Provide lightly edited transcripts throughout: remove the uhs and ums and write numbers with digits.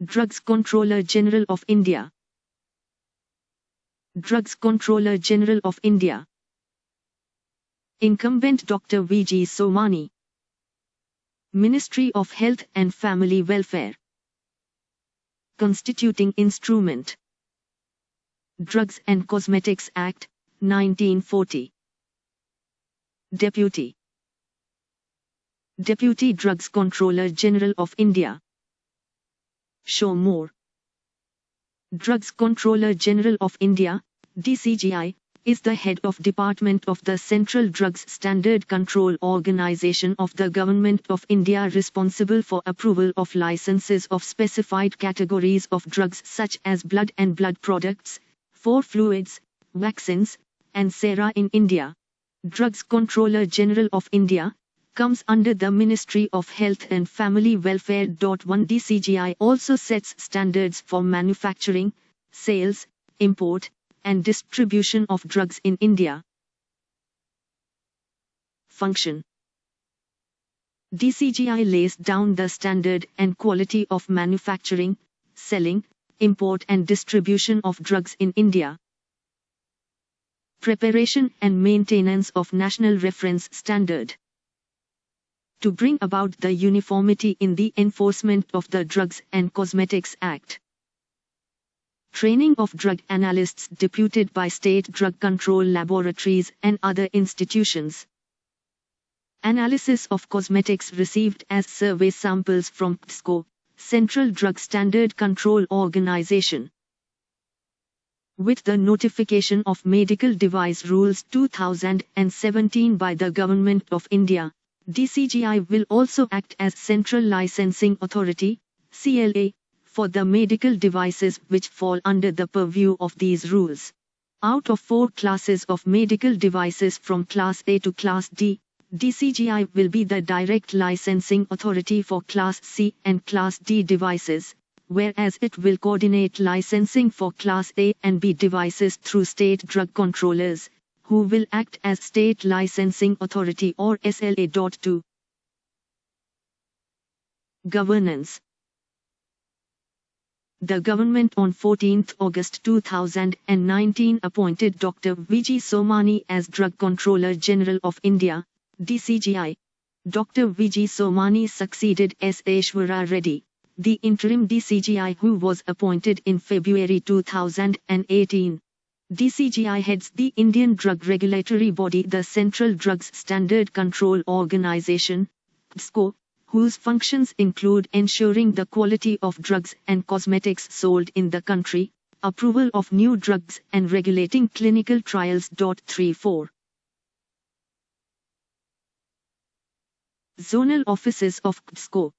Drugs Controller General of India. Drugs Controller General of India. Incumbent Dr. V.G. Somani. Ministry of Health and Family Welfare. Constituting Instrument. Drugs and Cosmetics Act, 1940. Deputy. Deputy Drugs Controller General of India. Show more. Drugs Controller General of India, DCGI, is the head of Department of the Central Drugs Standard Control Organization of the Government of India, responsible for approval of licenses of specified categories of drugs such as blood and blood products, for fluids, vaccines, and sera in India. Drugs Controller General of India comes under the Ministry of Health and Family Welfare. 1 DCGI also sets standards for manufacturing, sales, import, and distribution of drugs in India. Function. DCGI lays down the standard and quality of manufacturing, selling, import and distribution of drugs in India. Preparation and maintenance of national reference standard. To bring about the uniformity in the enforcement of the Drugs and Cosmetics Act. Training of drug analysts deputed by state drug control laboratories and other institutions. Analysis of cosmetics received as survey samples from PSCO, Central Drug Standard Control Organization. With the notification of Medical Device Rules 2017 by the Government of India, DCGI will also act as Central Licensing Authority, CLA, for the medical devices which fall under the purview of these rules. Out of 4 classes of medical devices from Class A to Class D, DCGI will be the direct licensing authority for Class C and Class D devices, whereas it will coordinate licensing for Class A and B devices through state drug controllers, who will act as State Licensing Authority or SLA. 2. Governance. The government on 14 August 2019 appointed Dr. V.G. Somani as Drug Controller General of India, DCGI. Dr. V.G. Somani succeeded S. Aishwarya Reddy, the interim DCGI, who was appointed in February 2018. DCGI heads the Indian drug regulatory body, the Central Drugs Standard Control Organization, PSCO, whose functions include ensuring the quality of drugs and cosmetics sold in the country, approval of new drugs and regulating clinical trials. 3-4. Zonal offices of PSCO.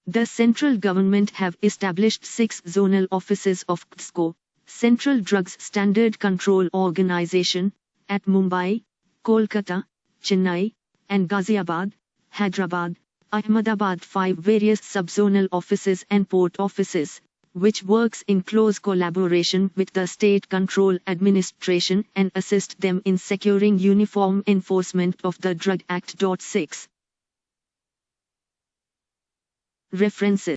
The central government have established 6 zonal offices of PSCO, Central Drugs Standard Control Organization, at Mumbai, Kolkata, Chennai, and Ghaziabad, Hyderabad, Ahmedabad. 5 various subzonal offices and port offices, which works in close collaboration with the state control administration and assist them in securing uniform enforcement of the Drug Act. 6. References.